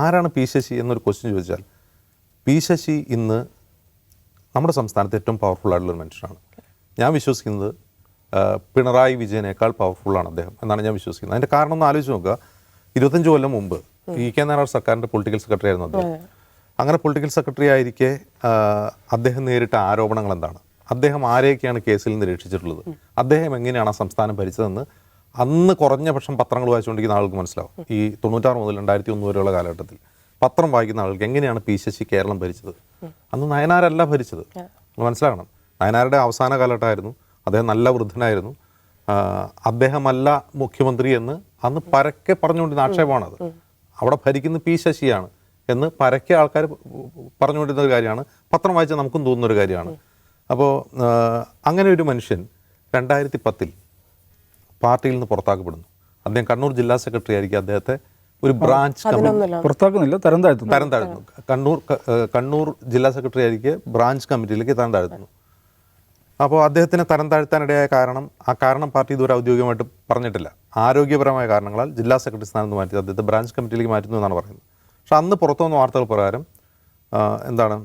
ആരാണ് പി ശശി എന്നൊരു ക്വസ്റ്റ്യൻ ചോദിച്ചാൽ, പി ശശി ഇന്ന് നമ്മുടെ സംസ്ഥാനത്ത് ഏറ്റവും പവർഫുൾ ആയിട്ടുള്ളൊരു മനുഷ്യനാണ്. ഞാൻ വിശ്വസിക്കുന്നത് പിണറായി വിജയനേക്കാൾ പവർഫുള്ളാണ് അദ്ദേഹം എന്നാണ് ഞാൻ വിശ്വസിക്കുന്നത്. അതിൻ്റെ കാരണം ഒന്ന് ആലോചിച്ച് നോക്കുക. 25 കൊല്ലം മുമ്പ് കെ നായനാർ സർക്കാരിൻ്റെ പൊളിറ്റിക്കൽ സെക്രട്ടറി ആയിരുന്നു അദ്ദേഹം. അങ്ങനെ പൊളിറ്റിക്കൽ സെക്രട്ടറി ആയിരിക്കെ അദ്ദേഹം നേരിട്ട ആരോപണങ്ങൾ എന്താണ്, അദ്ദേഹം ആരെയൊക്കെയാണ് കേസിൽ നിന്ന് രക്ഷിച്ചിട്ടുള്ളത്, അദ്ദേഹം എങ്ങനെയാണ് ആ സംസ്ഥാനം ഭരിച്ചതെന്ന് അന്ന് കുറഞ്ഞ പക്ഷം പത്രങ്ങൾ വായിച്ചുകൊണ്ടിരിക്കുന്ന ആൾക്ക് മനസ്സിലാവും. ഈ 96 മുതൽ 2001 വരെയുള്ള കാലഘട്ടത്തിൽ പത്രം വായിക്കുന്ന ആൾക്ക് എങ്ങനെയാണ് പി ശശി കേരളം ഭരിച്ചത്. അന്ന് നയനാരല്ല ഭരിച്ചത്, മനസ്സിലാക്കണം. നയനാരുടെ അവസാന കാലഘട്ടമായിരുന്നു, അദ്ദേഹം നല്ല വൃദ്ധനായിരുന്നു, അദ്ദേഹമല്ല മുഖ്യമന്ത്രി എന്ന് അന്ന് പരക്കെ പറഞ്ഞുകൊണ്ടിരുന്ന ആക്ഷേപമാണത്. അവിടെ ഭരിക്കുന്ന പി ശശിയാണ് എന്ന് പരക്കെ ആൾക്കാർ പറഞ്ഞുകൊണ്ടിരുന്ന ഒരു കാര്യമാണ്, പത്രം വായിച്ചാൽ നമുക്കും തോന്നുന്നൊരു കാര്യമാണ്. അപ്പോൾ അങ്ങനെ ഒരു മനുഷ്യൻ 2010 പാർട്ടിയിൽ നിന്ന് പുറത്താക്കപ്പെടുന്നു. അദ്ദേഹം കണ്ണൂർ ജില്ലാ സെക്രട്ടറി ആയിരിക്കും. അദ്ദേഹത്തെ ഒരു ബ്രാഞ്ച് പുറത്താക്കുന്നില്ല, തരം താഴ്ത്തുന്നു. കണ്ണൂർ ജില്ലാ സെക്രട്ടറി ആയിരിക്കും ബ്രാഞ്ച് കമ്മിറ്റിയിലേക്ക് തരം താഴ്ത്തുന്നു. അപ്പോൾ അദ്ദേഹത്തിനെ തരം താഴ്ത്താനിടയായ കാരണം പാർട്ടി ഇതുവരെ ഔദ്യോഗികമായിട്ട് പറഞ്ഞിട്ടില്ല. ആരോഗ്യപരമായ കാരണങ്ങളാൽ ജില്ലാ സെക്രട്ടറി സ്ഥാനത്ത് നിന്ന് മാറ്റി അദ്ദേഹത്തെ ബ്രാഞ്ച് കമ്മിറ്റിയിലേക്ക് മാറ്റുന്നു എന്നാണ് പറയുന്നത്. പക്ഷെ അന്ന് പുറത്തു വന്ന വാർത്തകൾ പ്രകാരം എന്താണ്,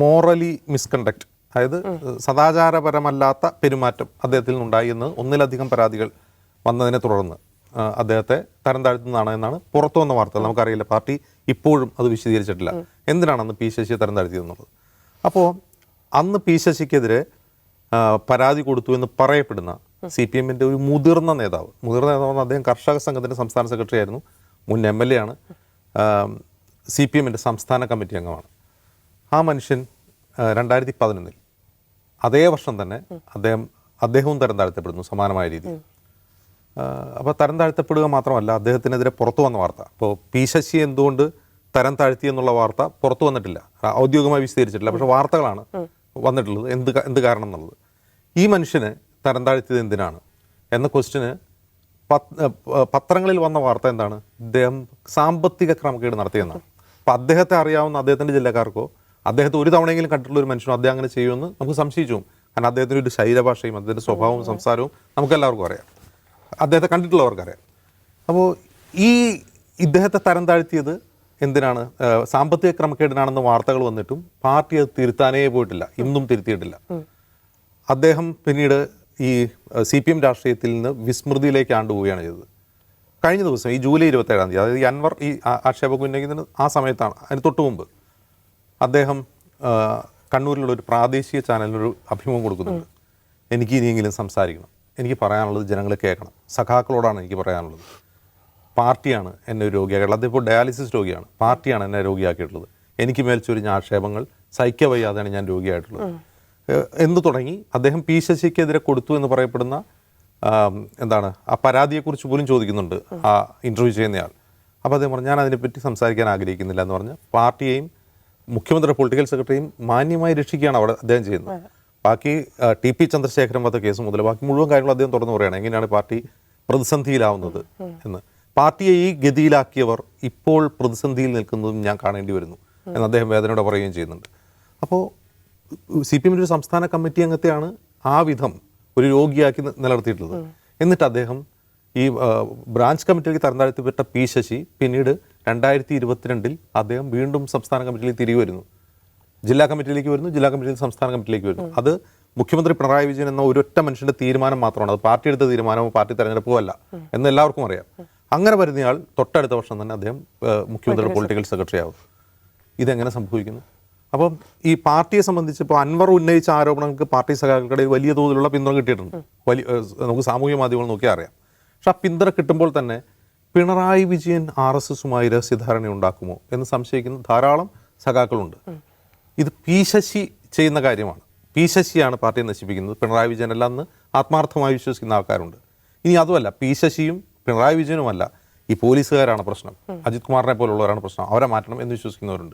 മോറലി മിസ്കണ്ടക്ട്, അതായത് സദാചാരപരമല്ലാത്ത പെരുമാറ്റം അദ്ദേഹത്തിൽ നിന്നുണ്ടായി എന്ന് ഒന്നിലധികം പരാതികൾ വന്നതിനെ തുടർന്ന് അദ്ദേഹത്തെ തരം താഴ്ത്തുന്നതാണ് എന്നാണ് പുറത്തു വന്ന വാർത്തകൾ. നമുക്കറിയില്ല, പാർട്ടി ഇപ്പോഴും അത് വിശദീകരിച്ചിട്ടില്ല എന്തിനാണ് അന്ന് പി ശശിയെ തരം താഴ്ത്തിയതെന്നുള്ളത്. അപ്പോൾ അന്ന് പി ശശിക്കെതിരെ പരാതി കൊടുത്തു എന്ന് പറയപ്പെടുന്ന CPM ഒരു മുതിർന്ന നേതാവ് അദ്ദേഹം കർഷക സംഘത്തിൻ്റെ സംസ്ഥാന സെക്രട്ടറി ആയിരുന്നു, മുൻ MLA ആണ്, CPM സംസ്ഥാന കമ്മിറ്റി അംഗമാണ്. ആ മനുഷ്യൻ 2011 അതേ വർഷം തന്നെ അദ്ദേഹവും തരം താഴ്ത്തപ്പെടുന്നു സമാനമായ രീതിയിൽ. അപ്പോൾ തരം താഴ്ത്തപ്പെടുക മാത്രമല്ല, അദ്ദേഹത്തിനെതിരെ പുറത്തു വന്ന വാർത്ത, ഇപ്പോൾ പി ശശി എന്തുകൊണ്ട് തരം താഴ്ത്തി എന്നുള്ള വാർത്ത പുറത്തു വന്നിട്ടില്ല, ഔദ്യോഗികമായി വിശദീകരിച്ചിട്ടില്ല, പക്ഷേ വാർത്തകളാണ് വന്നിട്ടുള്ളത് എന്ത് കാരണം എന്നുള്ളത്. ഈ മനുഷ്യന് തരം താഴ്ത്തിയത് എന്തിനാണ് എന്ന ക്വസ്റ്റിന് പത്രങ്ങളിൽ വന്ന വാർത്ത എന്താണ്, ഇദ്ദേഹം സാമ്പത്തിക ക്രമക്കേട് നടത്തിയെന്നാണ്. അപ്പം അദ്ദേഹത്തെ അറിയാവുന്ന അദ്ദേഹത്തിൻ്റെ ജില്ലക്കാർക്കോ അദ്ദേഹത്തെ ഒരു തവണയെങ്കിലും കണ്ടിട്ടുള്ള ഒരു മനുഷ്യനോ അദ്ദേഹം അങ്ങനെ ചെയ്യുമെന്ന് നമുക്ക് സംശയിച്ചു. കാരണം അദ്ദേഹത്തിൻ്റെ ഒരു ശരീരഭാഷയും അദ്ദേഹത്തിൻ്റെ സ്വഭാവവും സംസാരവും നമുക്കെല്ലാവർക്കും അറിയാം, അദ്ദേഹത്തെ കണ്ടിട്ടുള്ളവർക്കറിയാം. അപ്പോൾ ഇദ്ദേഹത്തെ തരം താഴ്ത്തിയത് എന്തിനാണ്, സാമ്പത്തിക ക്രമക്കേടിനാണെന്ന് വാർത്തകൾ വന്നിട്ടും പാർട്ടി അത് തിരുത്താനേ പോയിട്ടില്ല, ഇന്നും തിരുത്തിയിട്ടില്ല. അദ്ദേഹം പിന്നീട് ഈ CPM രാഷ്ട്രീയത്തിൽ നിന്ന് വിസ്മൃതിയിലേക്ക് ആണ്ടുപോവുകയാണ് ചെയ്തത്. കഴിഞ്ഞ ദിവസം ഈ ജൂലൈ 27-ാം തീയതി, അതായത് ഈ അൻവർ ഈ ആക്ഷേപം ഉന്നയിക്കുന്നത് ആ സമയത്താണ്, അതിന് തൊട്ട് മുമ്പ് അദ്ദേഹം കണ്ണൂരിലുള്ള ഒരു പ്രാദേശിക ചാനലിനൊരു അഭിമുഖം കൊടുക്കുന്നുണ്ട്. എനിക്ക് ഇനിയെങ്കിലും സംസാരിക്കണം, എനിക്ക് പറയാനുള്ളത് ജനങ്ങൾ കേൾക്കണം, സഖാക്കളോടാണ് എനിക്ക് പറയാനുള്ളത്. പാർട്ടിയാണ് എന്നെ ഒരു രോഗിയാക്കിയിട്ടുള്ളത്, അതിപ്പോൾ ഡയാലിസിസ് രോഗിയാണ്, പാർട്ടിയാണ് എന്നെ രോഗിയാക്കിയിട്ടുള്ളത്, എനിക്ക് മേൽ ചൊരിഞ്ഞ ആക്ഷേപങ്ങൾ സഹിക്കവയ്യാതെയാണ് ഞാൻ രോഗിയായിട്ടുള്ളത് എന്ന് തുടങ്ങി അദ്ദേഹം പി ശശിക്കെതിരെ കൊടുത്തു എന്ന് പറയപ്പെടുന്ന ആ പരാതിയെക്കുറിച്ച് പോലും ചോദിക്കുന്നുണ്ട് ആ ഇൻ്റർവ്യൂ ചെയ്യുന്നയാൾ. അപ്പോൾ അദ്ദേഹം പറഞ്ഞു, ഞാൻ അതിനെപ്പറ്റി സംസാരിക്കാൻ ആഗ്രഹിക്കുന്നില്ല എന്ന് പറഞ്ഞ് പാർട്ടിയെയും മുഖ്യമന്ത്രിയുടെ പൊളിറ്റിക്കൽ സെക്രട്ടറിയും മാന്യമായി രക്ഷിക്കുകയാണ് അവിടെ അദ്ദേഹം ചെയ്യുന്നത്. ബാക്കി TP ചന്ദ്രശേഖരൻ വധ കേസ് മുതൽ ബാക്കി മുഴുവൻ കാര്യങ്ങളും അദ്ദേഹം തുറന്നു പറയുകയാണ് എങ്ങനെയാണ് പാർട്ടി പ്രതിസന്ധിയിലാവുന്നത് എന്ന്. പാർട്ടിയെ ഈ ഗതിയിലാക്കിയവർ ഇപ്പോൾ പ്രതിസന്ധിയിൽ നിൽക്കുന്നതും ഞാൻ കാണേണ്ടി വരുന്നു എന്ന് അദ്ദേഹം വേദനയോടെ പറയുകയും ചെയ്യുന്നുണ്ട്. അപ്പോൾ CPM ഒരു സംസ്ഥാന കമ്മിറ്റി അംഗത്തെയാണ് ആ വിധം ഒരു രോഗിയാക്കി നിലനിർത്തിയിട്ടുള്ളത്. എന്നിട്ട് അദ്ദേഹം ഈ ബ്രാഞ്ച് കമ്മിറ്റിയിലേക്ക് തരം താഴ്ത്തിപ്പെട്ട പി ശശി പിന്നീട് 2022 അദ്ദേഹം വീണ്ടും സംസ്ഥാന കമ്മിറ്റിയിലേക്ക് തിരികെ വരുന്നു, ജില്ലാ കമ്മിറ്റിയിലേക്ക് വരുന്നു, ജില്ലാ കമ്മിറ്റിയിൽ സംസ്ഥാന കമ്മിറ്റിയിലേക്ക് വരുന്നു. അത് മുഖ്യമന്ത്രി പിണറായി വിജയൻ എന്ന ഒരൊറ്റ മനുഷ്യൻ്റെ തീരുമാനം മാത്രമാണ്, അത് പാർട്ടി എടുത്ത തീരുമാനമോ പാർട്ടി തെരഞ്ഞെടുപ്പോ അല്ല എന്ന് എല്ലാവർക്കും അറിയാം. അങ്ങനെ വരുന്നയാൾ തൊട്ടടുത്ത വർഷം തന്നെ അദ്ദേഹം മുഖ്യമന്ത്രിയുടെ പൊളിറ്റിക്കൽ സെക്രട്ടറി ആവും. ഇതെങ്ങനെ സംഭവിക്കുന്നു? അപ്പം ഈ പാർട്ടിയെ സംബന്ധിച്ച് ഇപ്പോൾ അൻവർ ഉന്നയിച്ച ആരോപണങ്ങൾക്ക് പാർട്ടി സഖാക്കൾക്കിടയിൽ വലിയ തോതിലുള്ള പിന്തുണ കിട്ടിയിട്ടുണ്ട്. നമുക്ക് സാമൂഹ്യ മാധ്യമങ്ങൾ നോക്കിയാൽ അറിയാം. പക്ഷെ ആ പിന്തുണ കിട്ടുമ്പോൾ തന്നെ പിണറായി വിജയൻ RSSുമായി രഹസ്യധാരണ ഉണ്ടാക്കുമോ എന്ന് സംശയിക്കുന്ന ധാരാളം സഖാക്കളുണ്ട്. ഇത് പി ശശി ചെയ്യുന്ന കാര്യമാണ്, പി ശശിയാണ് പാർട്ടിയെ നശിപ്പിക്കുന്നത്, പിണറായി വിജയനല്ല എന്ന് ആത്മാർത്ഥമായി വിശ്വസിക്കുന്ന ആൾക്കാരുണ്ട്. ഇനി അതുമല്ല, പി ശശിയും പിണറായി വിജയനുമല്ല, ഈ പോലീസുകാരാണ് പ്രശ്നം, അജിത് കുമാറിനെ പോലുള്ളവരാണ് പ്രശ്നം, അവരെ മാറ്റണം എന്ന് വിശ്വസിക്കുന്നവരുണ്ട്.